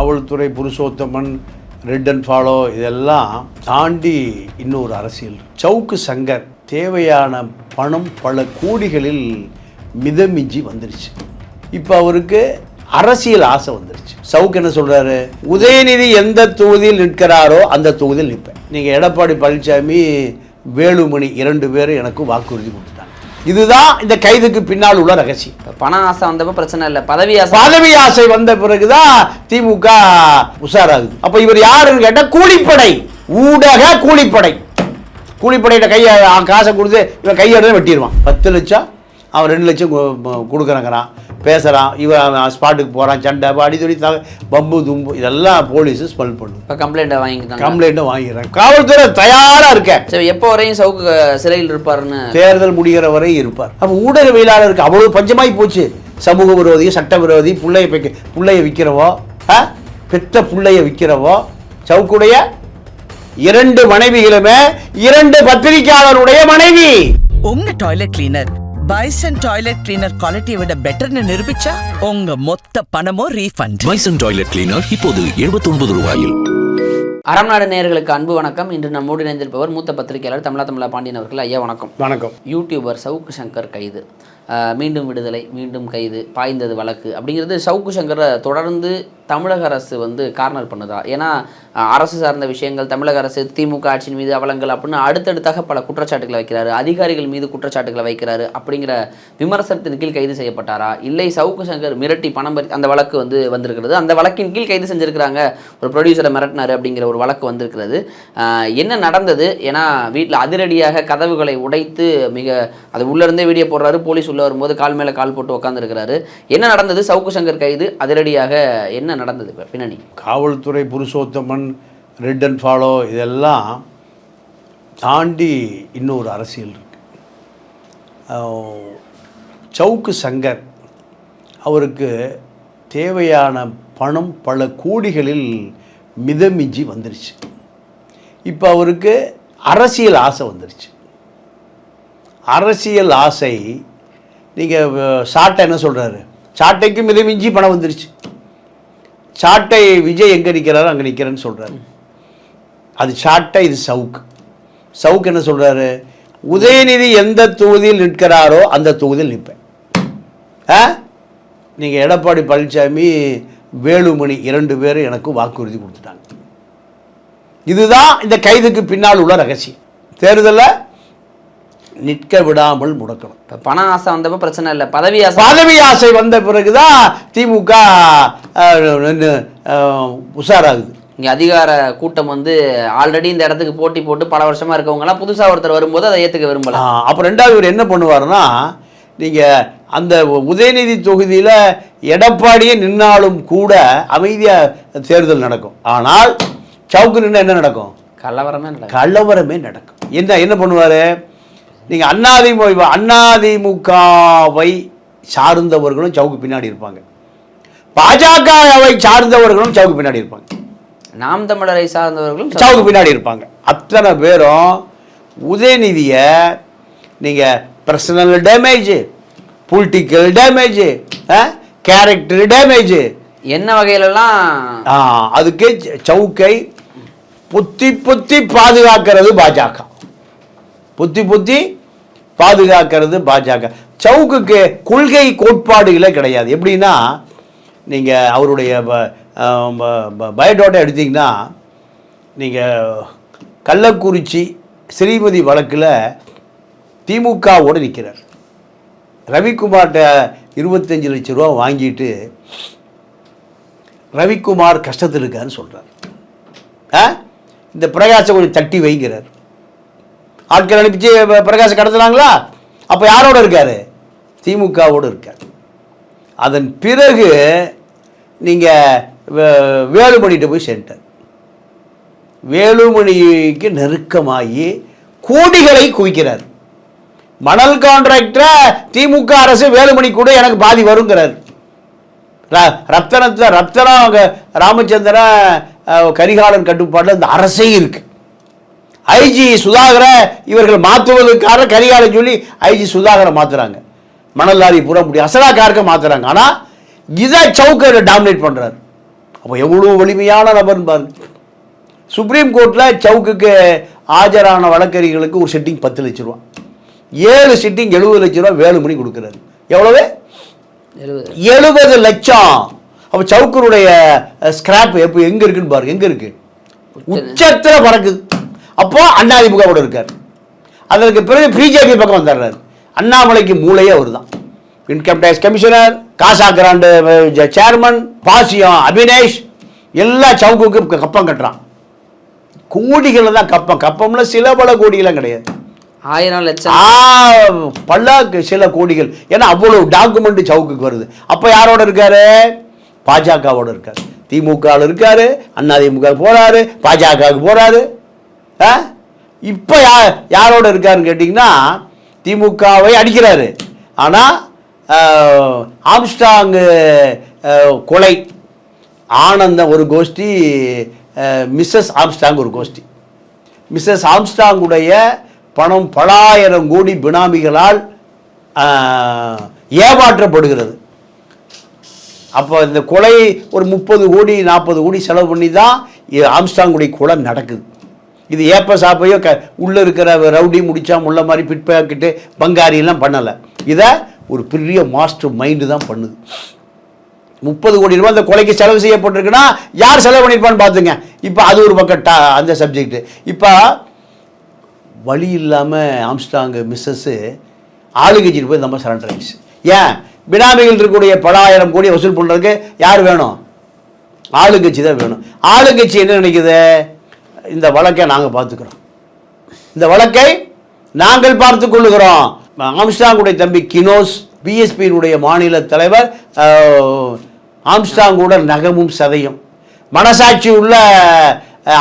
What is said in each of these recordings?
காவல்துறை Purushothaman, red and follow இதெல்லாம் தாண்டி இன்னொரு அரசியல். சவுக்கு சங்கர் தேவையான பணம் பல கோடிகளில் மிதமிஞ்சி வந்துருச்சு. இப்போ அவருக்கு அரசியல் ஆசை வந்துருச்சு. சவுக்கு என்ன சொல்றாரு, உதயநிதி எந்த தொகுதியில் நிற்கிறாரோ அந்த தொகுதியில் நிற்பேன். நீங்கள் எடப்பாடி பழனிசாமி, வேலுமணி 2 பேரும் எனக்கு வாக்குறுதி கொடுத்துட்டாங்க. இதுதான் இந்த கைதுக்கு பின்னால் உள்ள ரகசியம். பண ஆசை வந்தப்ப பிரச்சனை இல்லை, பதவி ஆசை வந்த பிறகுதான் திமுக உஷாராகுது. அப்ப இவர் யாருன்னு கேட்டா கூலிப்படை, ஊடக கூலிப்படை. கூலிப்படையிட்ட காசை கொடுத்து இவன் கையெடுத்து வெட்டிடுவான். 10 லட்சம் அவன் 2 லட்சம் கொடுக்குறாங்கிறான், பேசுகிறான். இவன் ஸ்பாட்டுக்கு போகிறான், சண்டை அடித்தொடி பம்பு தும்பு இதெல்லாம் போலீஸு ஸ்மெல் பண்ணும். இப்போ கம்ப்ளைண்ட்டை வாங்கிடுறாங்க. காவல்துறை தயாராக இருக்கேன். சரி, எப்போ வரையும் சவுக்கு சிறையில் இருப்பாருன்னு? தேர்தல் முடிகிற வரை இருப்பார். அப்போ ஊடகவியலாளருக்கு அவ்வளவு பஞ்சமாகி போச்சு. சமூக விரோதி, சட்ட விரோதி, பிள்ளைய விற்கிறவோ, பெற்ற பிள்ளைய விற்கிறவோ. சவுக்குடைய 2 மனைவிகளுமே 2 பத்திரிகையாளருடைய மனைவி. உங்க toilet cleaner bison toilet cleaner குவாலிட்டியை விட பெட்டர்னு நிரூபிச்சா உங்க மொத்த பணமோ ரீஃபண்ட். பைசன் டாய்லெட் கிளீனர் இப்போது 79 ரூபாயில். அறம்நாடு நேயர்களுக்கு அன்பு வணக்கம். இன்று நம்மோடு இணைந்திருப்பவர் மூத்த பத்திரிகையாளர் தமிழா பாண்டியன் அவர்கள். ஐயா வணக்கம். வணக்கம். யூடியூபர் சவுக்கு சங்கர் கைது, மீண்டும் விடுதலை, மீண்டும் கைது, பாய்ந்தது வழக்கு அப்படிங்கிறது சவுக்கு சங்கரை தொடர்ந்து தமிழக அரசு கார்னர் பண்ணுதா? ஏன்னா அரசு சார்ந்த விஷயங்கள், தமிழக அரசு திமுக ஆட்சியின் மீது அவலங்கள் அப்படின்னு அடுத்தடுத்தாக பல குற்றச்சாட்டுகளை வைக்கிறாரு, அதிகாரிகள் மீது குற்றச்சாட்டுகளை வைக்கிறாரு. அப்படிங்கிற விமர்சனத்தின் கீழ் கைது செய்யப்பட்டாரா, இல்லை சவுக்கு சங்கர் மிரட்டி பணம் அந்த வழக்கு வந்திருக்கிறது, அந்த வழக்கின் கீழ் கைது செஞ்சிருக்கிறாங்க, ஒரு ப்ரொடியூசரை மிரட்டினாரு அப்படிங்கிற ஒரு வழக்கு வந்திருக்கிறது. என்ன நடந்தது? ஏன்னா வீட்டில் அதிரடியாக கதவுகளை உடைத்து அது உள்ளிருந்தே வீடியோ போடுறாரு, போலீஸ் உள்ள வரும்போது கால் மேலே கால் போட்டு உட்காந்துருக்கிறாரு. என்ன நடந்தது? சவுக்கு சங்கர் கைது, அதிரடியாக என்ன நடந்தது பின்னணி? காவல்துறை புருஷோத்தமன், ரெட் அண்ட் ஃபாலோ இதெல்லாம் தாண்டி இன்னொரு அரசியல் இருக்கு. சவுக்கு சங்கர் அவருக்கு தேவையான பணம் பல கோடிகளில் மிதமிஞ்சி வந்துருச்சு. இப்போ அவருக்கு அரசியல் ஆசை வந்துருச்சு. அரசியல் ஆசை, நீங்கள் சாட்டை என்ன சொல்கிறாரு, சாட்டைக்கு மிதமிஞ்சி பணம் வந்துருச்சு. சாட்டை விஜய் எங்கே நிற்கிறாரோ அங்கே நிற்கிறேன்னு சொல்கிறாரு. அது சாட்டை, இது சவுக்கு. சவுக்கு என்ன சொல்கிறாரு, உதயநிதி எந்த தொகுதியில் நிற்கிறாரோ அந்த தொகுதியில் நிற்பேன். நீங்கள் எடப்பாடி பழனிசாமி, வேலுமணி 2 பேரும் எனக்கு வாக்குறுதி கொடுத்துட்டாங்க. இதுதான் இந்த கைதுக்கு பின்னால் உள்ள ரகசியம். தேர்தலில் நிற்க விடாமல் முடக்கணும். பண ஆசை வந்தப்ப பிரச்சனை இல்லை, பதவி ஆசை வந்த பிறகுதான் திமுக உஷாராகுது. இங்கே அதிகார கூட்டம் ஆல்ரெடி இந்த இடத்துக்கு போட்டி போட்டு பல வருஷமா இருக்கவங்கலாம் புதுசாக ஒருத்தர் வரும்போது அதை ஏற்றுக்க விரும்பல. அப்புறம் 2வது இவர் என்ன பண்ணுவாருன்னா, நீங்கள் அந்த உதயநிதி தொகுதியில் எடப்பாடியே நின்னாலும் கூட அமைதியாக தேர்தல் நடக்கும். ஆனால் சவுக்கு நின்று என்ன நடக்கும்? கலவரமே நடக்கும். என்ன பண்ணுவார்? நீங்கள் அதிமுகவை சார்ந்தவர்களும் சவுக்கு பின்னாடி இருப்பாங்க, பாஜகவை சார்ந்தவர்களும் சவுக்கு பின்னாடி இருப்பாங்க, நாம் தமிழரை சார்ந்தவர்களும் சவுக்கு பின்னாடி இருப்பாங்க. அத்தனை பேரும் உதயநிதியை நீங்கள் personal damage, political damage, character damage என்ன வகையிலலாம் அதுக்கு சவுக்கை பொத்தி பாதுகாக்கிறது பாஜக. பொத்தி பாதுகாக்கிறது பாஜக. சவுக்குக்கு கொள்கை கோட்பாடுகளே கிடையாது. எப்படின்னா, நீங்கள் அவருடைய பயோடேட்டா எடுத்தீங்கன்னா, நீங்கள் கள்ளக்குறிச்சி ஸ்ரீமதி வழக்கில் திமுகவோடு நிற்கிறார். ரவிக்குமார்கிட்ட 25 லட்சம் ரூபா வாங்கிட்டு ரவிக்குமார் கஷ்டத்தில் இருக்காருன்னு சொல்கிறார். இந்த பிரகாசை கொஞ்சம் தட்டி வைங்கிறார். ஆட்கள் அனுப்பிச்சு பிரகாசம் கடத்துனாங்களா? அப்போ யாரோட இருக்கார்? திமுகவோடு இருக்கார். அதன் பிறகு நீங்கள் வேலுமணிகிட்ட போய் சேர்ந்தார். வேலுமணிக்கு நெருக்கமாகி கோடிகளை குவிக்கிறார். மணல் கான்ட்ராக்டரை திமுக அரசு வேலுமணி கூட எனக்கு பாதி வருங்கிறார். ரத்தனம் ராமச்சந்திரன் கரிகாலன் கட்டுப்பாட்டில் இந்த அரசே இருக்கு. ஐஜி சுதாகரை இவர்கள் மாற்றுவதற்காக கரிகாலன் சொல்லி ஐஜி சுதாகரை மாற்றுறாங்க. மணல் லாரி பூரா முடியும் அசலா கார்க்க மாற்றுறாங்க. ஆனால் இதை சவுக்கை டாமினேட் பண்ணுறாரு. அப்போ எவ்வளோ வலிமையான நபர்னு பாருங்க. சுப்ரீம் கோர்ட்டில் சவுக்குக்கு ஆஜரான வழக்கறிஞர்களுக்கு ஒரு சிட்டிங் 10 லட்ச ரூபா, 7 சிட்டிங் 70 லட்ச ரூபா வேலுமணி கொடுக்குறாரு. எவ்வளவு? 70 லட்சம். அப்போ சவுக்கருடைய ஸ்கிராப் எப்போ எங்கே இருக்குன்னு பாருங்க, எங்கே இருக்கு? உச்சத்தில் பறக்குது. அப்போ அதிமுக கூட இருக்கார். அதற்கு பிறகு பிஜேபி பக்கம் வந்துடுறாரு. அண்ணாமலைக்கு மூளையே அவர் தான். இன்கம் டேக்ஸ் கமிஷனர், காசா கிராண்டு சேர்மன், பாசியம் அபினேஷ் எல்லாம் சவுக்குக்கு கப்பம் கட்டுறான். கோடிகள் தான் கப்பம். கப்பம்ல சில பல கோடிகளும் கிடையாது, 1000 லட்சம் பல சில கோடிகள். ஏன்னா அவ்வளவு டாக்குமெண்ட் சவுக்குக்கு வருது. அப்போ யாரோட இருக்காரு? பாஜகவோட இருக்காரு. திமுக இருக்காரு, அதிமுக போறாரு, பாஜகவுக்கு போறாரு. இப்போ யாரோட இருக்காருன்னு கேட்டிங்கன்னா திமுகவை அடிக்கிறாரு. ஆனால் ஆம்ஸ்டாங் கொலை ஆனந்தம் ஒரு கோஷ்டி, மிஸ்ஸஸ் ஆம்ஸ்டாங் ஒரு கோஷ்டி. மிஸ்ஸஸ் ஆம்ஸ்டாங்குடைய பணம் பல ஆயிரம் கோடி பினாமிகளால் ஏமாற்றப்படுகிறது. அப்போ இந்த கொலை ஒரு 30 கோடி 40 கோடி செலவு பண்ணி தான் ஆம்ஸ்டாங்குடைய கொலை நடக்குது. இது ஏப்ப சாப்பையோ உள்ளே இருக்கிற ரவுடி முடிச்சா முள்ள மாதிரி பிட் பாக்கெட்டு பங்காரியெல்லாம் பண்ணலை. இதை ஒரு பெரிய மாஸ்டர் மைண்டு தான் பண்ணுது. 30 கோடி ரூபாய் அந்த கொலைக்கு செலவு செய்யப்பட்டிருக்குன்னா யார் செலவு பண்ணியிருப்பான்னு பார்த்துங்க. இப்போ அது ஒரு பக்கம் அந்த சப்ஜெக்ட். இப்போ வழி இல்லாமல் ஆம்ஸ்டாங் மிஸ்ஸஸ்ஸு ஆளுங்கட்சியில் போய் நம்ம சரண்டர் ஆகிடுச்சு. ஏன்? பினாமிகள் இருக்கக்கூடிய பல ஆயிரம் கோடி வசூல் பண்ணுறதுக்கு யார் வேணும்? ஆளுங்கட்சி தான் வேணும். ஆளுங்கட்சி என்ன நினைக்குது? இந்த வழக்கை நாங்கள் பார்த்துக்கிறோம், இந்த வழக்கை நாங்கள் பார்த்து கொள்ளுகிறோம். ஆம்ஸ்டாங்குடைய தம்பி கினோஸ், பிஎஸ்பியினுடைய மாநில தலைவர், ஆம்ஸ்டாங்கூட நகமும் சதையும். மனசாட்சி உள்ள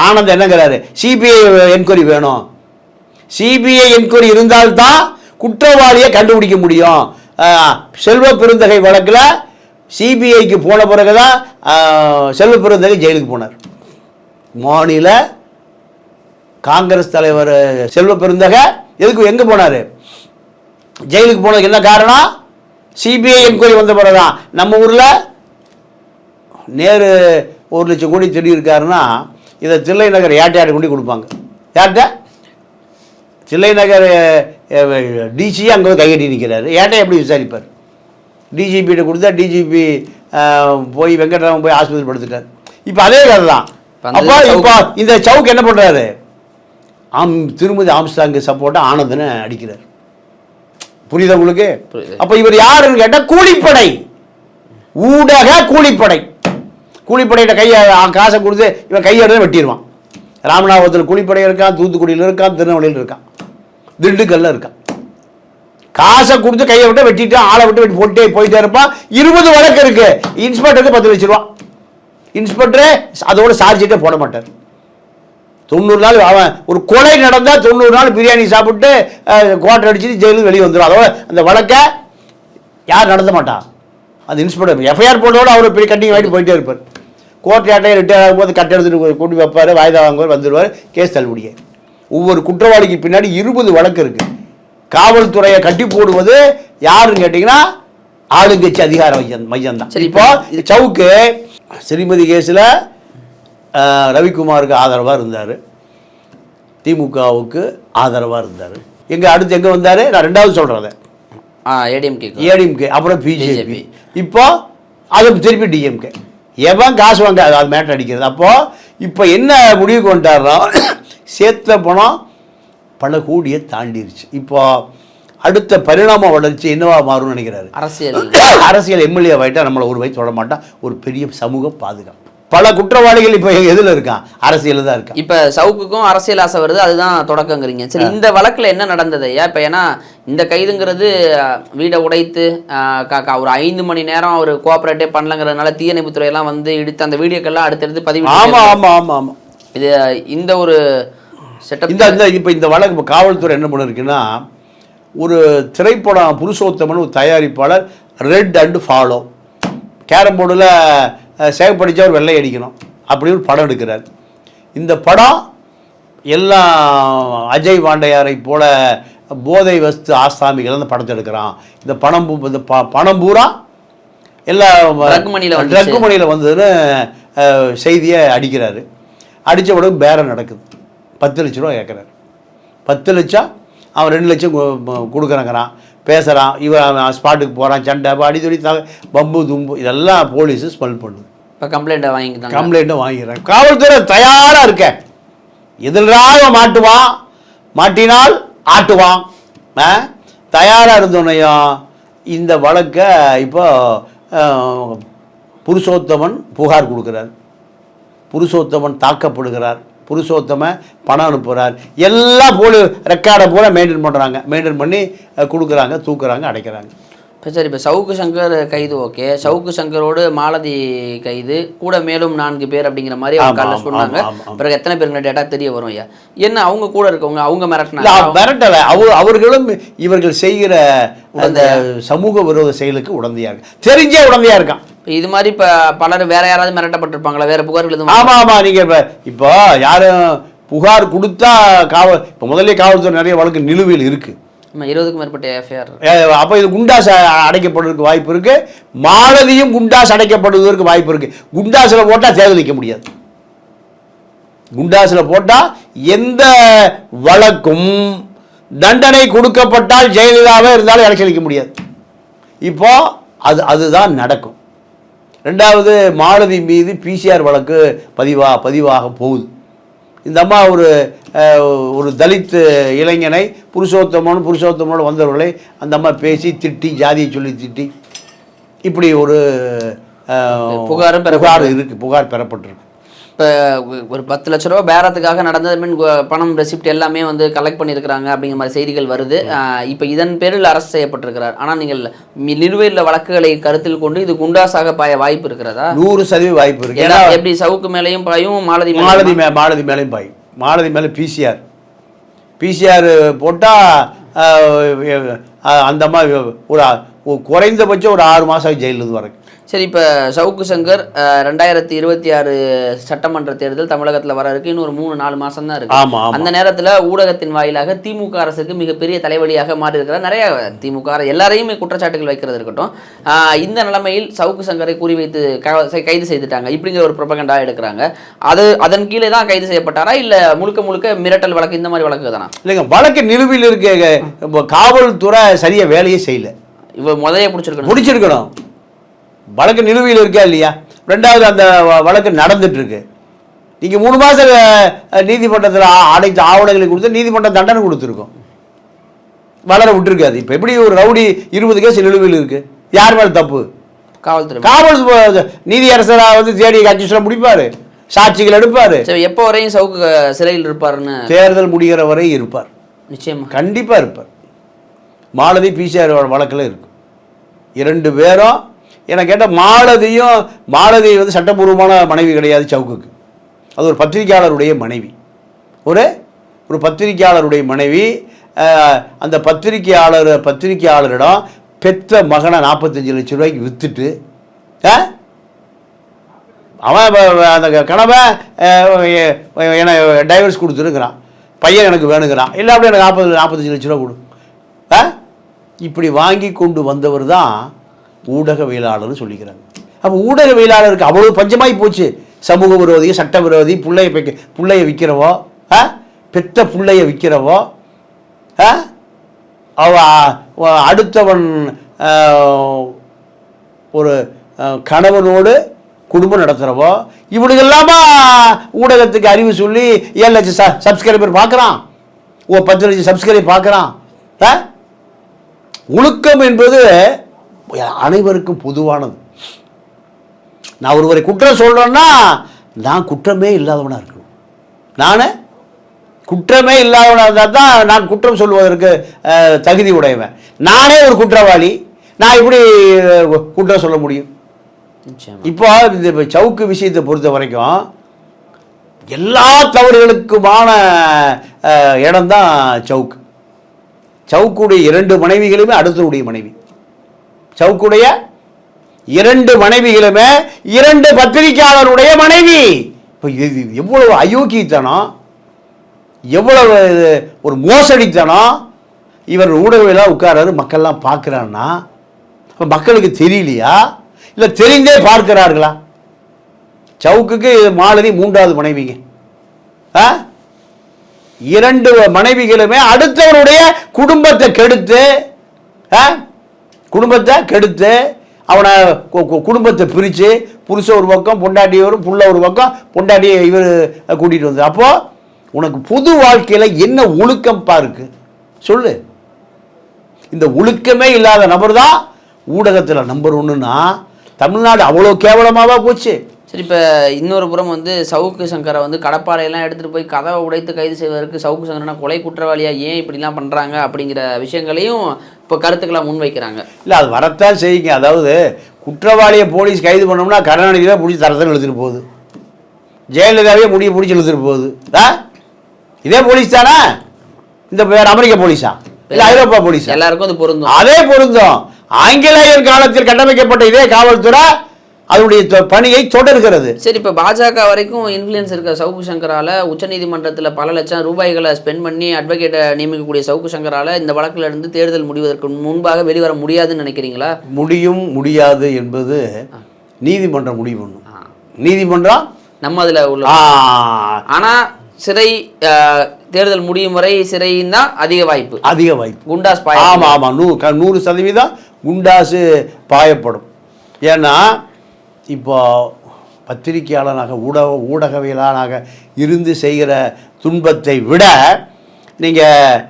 ஆனந்த் என்னங்கிறாரு? சிபிஐ என்கொயரி வேணும். சிபிஐ என்கொயரி இருந்தால்தான் குற்றவாளியை கண்டுபிடிக்க முடியும். செல்வ பெருந்தகை வழக்கில் சிபிஐக்கு போன பிறகுதான் செல்வ பெருந்தகை ஜெயிலுக்கு போனார். மாநில காங்கிரஸ் தலைவர் செல்வ பெருந்தகை எதுக்கு எங்கே போனார்? ஜெயிலுக்கு போனதுக்கு என்ன காரணம்? சிபிஐ என்கொயரி வந்த பிறகுதான். நம்ம ஊரில் நேரு 1 லட்சம் கோடி திருடி இருக்காருன்னா இதை தில்லை நகர் யார்ட்டையாடு கொண்டு கொடுப்பாங்க. யார்கிட்ட? தில்லை நகர் டிசி அங்கே கையெட்டி நிற்கிறாரு. ஏட்டை எப்படி விசாரிப்பார்? டிஜிபிகிட்ட கொடுத்தா டிஜிபி போய் வெங்கட்ராமன் போய் ஆஸ்பத்திரி படுத்துட்டார். இப்போ அதே கதை தான். அப்போ இப்போ இந்த சவுக் என்ன பண்ணுறாரு? திருமதி ஆம்ஸ்டாங்கு சப்போர்ட்டாக ஆனந்தனை அடிக்கிறார். புரியுதா உங்களுக்கு? அப்போ இவர் யாருன்னு கேட்டால் கூலிப்படை, ஊடக கூலிப்படை. கூலிப்படையிட்ட கையை காசை கொடுத்து இவன் கையெடுத்து வெட்டிடுவான். ராமநாதபுரத்தில் கூலிப்படை இருக்கான், தூத்துக்குடியில் இருக்கான், திருநெல்வேலியில் இருக்கான், திண்டுக்கல்ல இருக்கான். காசை கொடுத்து கையை விட்டு வெட்டிட்டு ஆளை விட்டு வெட்டி போட்டே போயிட்டே இருப்பான். 20 வழக்கு இருக்கு. இன்ஸ்பெக்டருக்கு 10 லட்ச ரூபா. இன்ஸ்பெக்டரே அதோட சார்ஜிட்டே போட மாட்டார். 90 நாள் அவன் ஒரு கொலை நடந்தால் 90 நாள் பிரியாணி சாப்பிட்டு குவார்டர் அடிச்சுட்டு ஜெயிலுக்கு வெளியே வந்துடும். அதோட அந்த வழக்கை யார் நடத்த மாட்டான்? அந்த இன்ஸ்பெக்டர் எஃப்ஐஆர் போட்டோட அவர் பெரிய கட்டிங் வாங்கிட்டு போயிட்டே இருப்பார். கோர்ட் யார்ட்டையும் ரிட்டையர் ஆகும்போது கட்டை எடுத்துட்டு கூட்டி வைப்பார், வாய்தா வாங்குவார், வந்துடுவார், கேஸ் தள்ளுபடியே. ஒவ்வொரு குற்றவாளிக்கு பின்னாடி 20 வழக்கு இருக்கு. காவல்துறையை கட்டி போடுவது யாருன்னு கேட்டிங்கன்னா ஆளுங்கட்சி அதிகார மையம் தான். இப்போ சவுக்கு ஸ்ரீமதி கேஸில் ரவிக்குமாருக்கு ஆதரவாக இருந்தார், திமுகவுக்கு ஆதரவாக இருந்தார். அடுத்து எங்கே வந்தார்? நான் ரெண்டாவது சொல்கிறேன். ஏடிஎம்கே, அப்புறம் பிஜேபி, இப்போ அது திருப்பி டிஎம்கே. எவன் காசு வாங்க அது மேட்டர் அடிக்கிறது. அப்போது இப்போ என்ன முடிவுக்கு வந்துட்டார்னா சேர்த்த பணம் பல கோடியை தாண்டிருச்சு. இப்போ அடுத்த பரிணாம வளர்ச்சி என்னவா மாறும்னு நினைக்கிறாரு? அரசியல் எம்எல்ஏ ஆகிட்டா நம்மளை ஒரு வயசு தொட மாட்டான். ஒரு பெரிய சமூக பாதுகாப்பு. பல குற்றவாளிகள் இப்போ எதில் இருக்கான்? அரசியல் தான் இருக்கான். இப்போ சவுக்குக்கும் அரசியல் ஆசை வருது, அதுதான் தொடக்கங்கிறீங்க. சரி, இந்த வழக்கில் என்ன நடந்தது ஐயா? இப்போ ஏன்னா இந்த கைதுங்கிறது வீடை உடைத்து ஒரு 5 மணி நேரம் அவர் கோஆப்ரேட்டே பண்ணலங்கிறதுனால தீயணைப்புத்துறையெல்லாம் வந்து இடித்து அந்த வீடியோக்கெல்லாம் அடுத்தடுத்து பதிவு. ஆமாம். இது இந்த ஒரு செட்டப். இப்போ இந்த வழக்கு காவல்துறை என்ன பண்ணிருக்குன்னா, ஒரு திரைப்படம் புருஷோத்தமன் ஒரு தயாரிப்பாளர் ரெட் அண்ட் ஃபாலோ கேரம் போர்டில் சேவ் படித்தவர் வெள்ளை அடிக்கணும் அப்படி ஒரு படம் எடுக்கிறார். இந்த படம் எல்லாம் அஜய் வாண்டையாரை போல போதை வஸ்து ஆசாமிகள் அந்த படத்தை எடுக்கிறான். இந்த பணம் பூரா எல்லாம் ட்ரக் மணியில் வந்ததுன்னு செய்தியை அடிக்கிறாரு. அடித்த உடனே பேரம் நடக்குது. 10 லட்ச ரூபா கேட்குறாரு. 10 லட்சம் அவன் 2 லட்சம் கொடுக்குறங்கிறான், பேசுகிறான். இவன் ஸ்பாட்டுக்கு போகிறான், சண்டை அடித்தொடி பம்பு தும்பு இதெல்லாம் போலீஸு ஸ்மெல் பண்ணுது. இப்போ கம்ப்ளைண்ட்டை வாங்கிடுறாங்க. காவல்துறை தயாராக இருக்க, எதிராக மாட்டுவான், மாட்டினால் ஆட்டுவான். தயாராக இருந்தோன்னையும் இந்த வழக்கை இப்போ புருஷோத்தமன் புகார் கொடுக்குறார். புருஷோத்தமன் தாக்கப்படுகிறார். புருஷோத்தமன் பணம் அனுப்புகிறார். எல்லாம் ரெக்கார்டை பூரா மெயின்டைன் பண்ணுறாங்க. மெயின்டைன் பண்ணி கொடுக்குறாங்க, தூக்குறாங்க, அடைக்கிறாங்க. இப்போ சரி, இப்போ சவுக்கு சங்கர் கைது ஓகே, சவுக்கு சங்கரோடு மாலதி கைது கூட மேலும் 4 பேர் அப்படிங்கிற மாதிரி அவங்க காலையில் சொன்னாங்க. பிறகு எத்தனை பேருங்க டேட்டா தெரிய வரும் ஐயா? என்ன அவங்க கூட இருக்கவங்க அவங்க மிரட்டலை, அவர்களும் இவர்கள் செய்கிற அந்த சமூக விரோத செயலுக்கு உடந்தையாக இருக்கு, தெரிஞ்சே உடந்தையாக இருக்கான். இது மாதிரி இப்போ பலர் வேற யாராவது மிரட்டப்பட்டிருப்பாங்களா? வேற புகார்கள் எதுவும்? ஆமாம். நீங்கள் இப்போ யாரும் புகார் கொடுத்தா இப்போ முதல்ல காவல்துறை நிறைய வழக்கு நிலுவையில் இருக்குது. 20க்கும் மேற்பட்ட எஃப்ஐஆர். அப்போ இது குண்டாஸ் அடைக்கப்படுவதற்கு வாய்ப்பு இருக்கு. மாலதியும் குண்டாஸ் அடைக்கப்படுவதற்கு வாய்ப்பு இருக்கு. குண்டாஸில் போட்டால் தேர்தலிக்க முடியாது. குண்டாஸில் போட்டால் எந்த வழக்கும் தண்டனை கொடுக்கப்பட்டால் ஜெயலலிதாவே இருந்தாலும் எலெக்ஷன் முடியாது. இப்போ அதுதான் நடக்கும். 2வது மாலதி மீது பிசிஆர் வழக்கு பதிவாக போகுது. இந்த அம்மா ஒரு தலித் இளைஞனை புருஷோத்தமோடு வந்தவர்களை அந்த அம்மா பேசி திட்டி, ஜாதியை சொல்லி திட்டி, இப்படி ஒரு புகார் பெறப்பட்டிருக்கு. இப்போ ஒரு 10 லட்ச ரூபா பேரத்துக்காக நடந்தது, பணம் ரெசிப்ட் எல்லாமே வந்து கலெக்ட் பண்ணியிருக்கிறாங்க அப்படிங்கிற மாதிரி செய்திகள் வருது. இப்போ இதன் பேரில் அரெஸ்ட் செய்யப்பட்டிருக்கிறார். ஆனால் நீங்கள் நிலுவையில் வழக்குகளை கருத்தில் கொண்டு இது குண்டாசாக பாய வாய்ப்பு இருக்கிறதா? 100% வாய்ப்பு இருக்கு. ஏன்னா எப்படி சவுக்கு மேலையும் பாயும், மாலதி மேலையும் பாயும். மாலதி மேலே பிசிஆர் போட்டால் அந்த மாதிரி ஒரு குறைந்தபட்சம் ஒரு 6 மாதம் ஜெயிலிருந்து வரைக்கும். சரி, இப்போ சவுக்கு சங்கர் 2026 சட்டமன்ற தேர்தல் தமிழகத்தில் வர இருக்கு. இன்னும் ஒரு 3-4 மாதம் தான் இருக்கு. அந்த நேரத்தில் ஊடகத்தின் வாயிலாக திமுக அரசுக்கு மிகப்பெரிய தலைவலியாக மாறி இருக்கிறார். நிறைய திமுக எல்லாரையுமே குற்றச்சாட்டுகள் வைக்கிறது இருக்கட்டும். இந்த நிலைமையில் சவுக்கு சங்கரை குறி வைத்து கைது செய்துட்டாங்க இப்படிங்கிற ஒரு ப்ரொபகண்டா எடுக்கிறாங்க. அதன் கீழே தான் கைது செய்யப்பட்டாரா, இல்லை முழுக்க மிரட்டல் வழக்கு இந்த மாதிரி வழக்கு தானா? இல்லைங்க, வழக்கு நிலுவையில் இருக்க காவல்துறை சரியா வேலையே செய்யல. இவ முதலே பிடிச்சிருக்கணும். வழக்கு நிலுவையில் இருக்கா இல்லையா? 2வது அந்த வழக்கு நடந்துட்டு இருக்கு. நீங்க 3 மாதம் நீதிமன்றத்தில் அனைத்து ஆவணங்களை கொடுத்து நீதிமன்றம் தண்டனை கொடுத்துருக்கோம், வளர விட்டுருக்காது. இப்போ எப்படி ஒரு ரவுடி 20 கேஸ் நிலுவையில் இருக்கு? யார் மேலே தப்பு? காவல்துறை நீதியரசராக வந்து தேடி கட்சி முடிப்பாரு, சாட்சிகள் எடுப்பாரு. எப்போ வரையும் சவுக்கு சிறையில் இருப்பாருன்னு? தேர்தல் முடிகிற வரை இருப்பார். நிச்சயமா கண்டிப்பா இருப்பார். மாலதி பிசிஆர் வழக்கில் இருக்கு. 2 பேரும் என்ன கேட்டால் மாலதி வந்து சட்டபூர்வமான மனைவி கிடையாது சவுக்குக்கு. அது ஒரு பத்திரிகையாளருடைய மனைவி. ஒரு பத்திரிகையாளருடைய மனைவி. அந்த பத்திரிகையாளரிடம் பெற்ற மகனை 45 லட்சம் ரூபாய்க்கு விற்றுட்டு அவன் அந்த கணவன் என்னை டைவர்ஸ் கொடுத்துருக்கிறான், பையன் எனக்கு வேணுங்கிறான், இல்லை அப்படி எனக்கு 45 லட்ச ரூபா கொடு. இப்படி வாங்கி கொண்டு வந்தவர் தான் ஊடகவியலாளர்னு சொல்லிக்கிறாங்க. அப்போ ஊடகவியலாளருக்கு அவ்வளோ பஞ்சமாகி போச்சு. சமூக விரோதி, சட்ட விரோதி, பிள்ளைய விற்கிறவோ, பெத்த பிள்ளைய விற்கிறவோ, அடுத்தவன் ஒரு கணவனோடு குடும்பம் நடத்துகிறவோ, இவனுக்கெல்லாமா ஊடகத்துக்கு அறிவு சொல்லி 7 லட்சம் சப்ஸ்கிரைபர் பார்க்குறான், 10 லட்சம் சப்ஸ்கிரைபர் பார்க்குறான். ஒழுக்கம் என்பது அனைவருக்கும் பொதுவானது. நான் ஒருவரை குற்றம் சொல்கிறேன்னா நான் குற்றமே இல்லாதவனாக இருக்கணும். நான் குற்றமே இல்லாதவனாக இருந்தால் தான் நான் குற்றம் சொல்வதற்கு தகுதி உடையவன். நானே ஒரு குற்றவாளி, நான் இப்படி குற்றம் சொல்ல முடியும்? இப்போ இந்த சவுக்கு விஷயத்தை பொறுத்த வரைக்கும் எல்லா தவறுகளுக்குமான இடம்தான் சவுக்குடைய 2 மனைவிகளுமே அடுத்தவருடைய மனைவி. சவுக்குடைய 2 மனைவிகளுமே 2 பத்திரிகையாளருடைய மனைவி. இப்போ எவ்வளவு அயோக்கியத்தனம், எவ்வளவு ஒரு மோசடித்தனம். இவர் ஊடகவியலாக உட்காராரு, மக்கள்லாம் பார்க்குறான்னா இப்போ மக்களுக்கு தெரியலையா? இல்லை தெரிந்தே பார்க்கிறார்களா? சவுக்குக்கு மாலதி 3வது மனைவிங்க. 2 மனைவிகளுமே அடுத்தவனுடைய குடும்பத்தை கெடுத்து அவனை குடும்பத்தை பிரித்து புருஷன் ஒரு பக்கம், பொண்டாட்டி புள்ள ஒரு பக்கம், பொண்டாட்டியை இவர் கூட்டிகிட்டு வந்து. அப்போது உனக்கு பொது வாழ்க்கையில் என்ன ஒழுக்கம்பா இருக்கு சொல்லு. இந்த ஒழுக்கமே இல்லாத நபர் தான் ஊடகத்தில் நம்பர் 1ன்னா தமிழ்நாடு அவ்வளோ கேவலமாவா போச்சு. சரி, இப்போ இன்னொரு புறம் வந்து சவுக்கு சங்கரை வந்து கடப்பாறையெல்லாம் எடுத்துகிட்டு போய் கதவை உடைத்து கைது செய்வதற்கு சவுக்கு சங்கரனா கொலை குற்றவாளியாக ஏன் இப்படிலாம் பண்ணுறாங்க அப்படிங்கிற விஷயங்களையும் இப்போ கருத்துக்களாக முன்வைக்கிறாங்க. இல்லை, அது வரத்தான் செய்யுங்க. அதாவது குற்றவாளியை போலீஸ் கைது பண்ணோம்னா கருணாநிதியை பிடிச்சி தரத்தன்னு எழுத்துட்டு போகுது, ஜெயலலிதாவே பிடிச்சி எழுத்துட்டு போகுது. இதே போலீஸ் தானே? இந்த பேர் அமெரிக்க போலீஸா இல்லை ஐரோப்பா போலீஸ்? எல்லாருக்கும் அது பொருந்தும். அதே பொருந்தும். ஆங்கிலேயர் காலத்தில் கட்டமைக்கப்பட்ட இதே காவல்துறை அதனுடைய பணியை தொடர்கிறது. சரி, இப்போ பாஜக வரைக்கும் இன்ஃப்ளூயன்ஸ் இருக்க சவுக்கு சங்கரால உச்சநீதிமன்றத்தில் பல லட்சம் ரூபாய்களை ஸ்பெண்ட் பண்ணி அட்வொகேட்டை நியமிக்கக்கூடிய சவுக்கு சங்கரால இந்த வழக்கில் இருந்து தேர்தல் முடிவதற்கு முன்பாக வெளிவர முடியாதுன்னு நினைக்கிறீங்களா? முடியாது என்பது நீதிமன்றம் முடிவு பண்ணும். நீதிமன்றம் நம்ம அதில் உள்ள. ஆனால் சிறை தேர்தல் முடியும் வரை சிறையும் தான் அதிக வாய்ப்பு. குண்டாஸ் பாய. ஆமாம் 100% குண்டாசு பாயப்படும். ஏன்னா இப்போ பத்திரிகையாளனாக ஊடகவியலாளனாக இருந்து செய்கிற துன்பத்தை விட நீங்கள்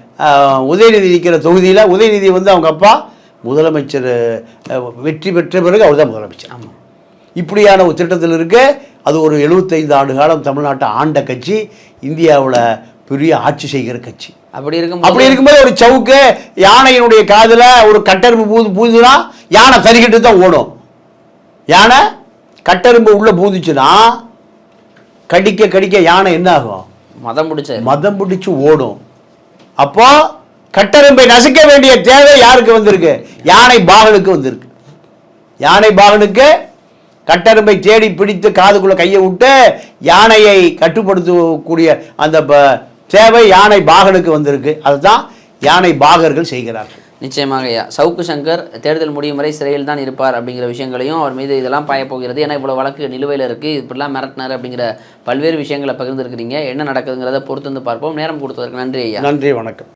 உதயநிதி இருக்கிற தொகுதியில் உதயநிதி வந்து அவங்க அப்பா முதலமைச்சர் வெற்றி பெற்ற பிறகு அவர் தான் முதலமைச்சர். ஆமாம், இப்படியான ஒரு திட்டத்தில் இருக்கு. அது ஒரு 75 ஆண்டு காலம் தமிழ்நாட்டை ஆண்ட கட்சி, இந்தியாவில் பெரிய ஆட்சி செய்கிற கட்சி. அப்படி இருக்கும்போது ஒரு சவுக்கு யானையினுடைய காதில் ஒரு கட்டெரும்பு பூதுனா யானை தறிக்கிட்டு தான் ஓடும். யானை கட்டெரும்பு உள்ள பூந்துச்சுன்னா கடிக்க யானை என்ன ஆகும்? மதம் பிடிச்சு ஓடும். அப்போ கட்டெரும்பை நசுக்க வேண்டிய தேவை யாருக்கு வந்திருக்கு? யானை பாகனுக்கு வந்திருக்கு. யானை பாகனுக்கு கட்டெரும்பை தேடி பிடித்து காதுக்குள்ள கையை விட்டு யானையை கட்டுப்படுத்தக்கூடிய அந்த தேவை யானை பாகனுக்கு வந்திருக்கு. அதுதான் யானை பாகர்கள் செய்கிறார்கள். நிச்சயமாக ஐயா, சவுக்கு சங்கர் தேர்தல் முடியும் வரை சிறையில் தான் இருப்பார் அப்படிங்கிற விஷயங்களையும் அவர் மீது இதெல்லாம் பாயப்போகிறது. ஏன்னா இவ்வளோ வழக்கு நிலுவையில் இருக்குது, இப்படிலாம் மிரட்டினார் அப்படிங்கிற பல்வேறு விஷயங்களை பகிர்ந்துருக்கிறீங்க. என்ன நடக்குதுங்கிறத பொறுத்து வந்து பார்ப்போம். நேரம் கொடுத்ததற்கு நன்றி ஐயா. நன்றி, வணக்கம்.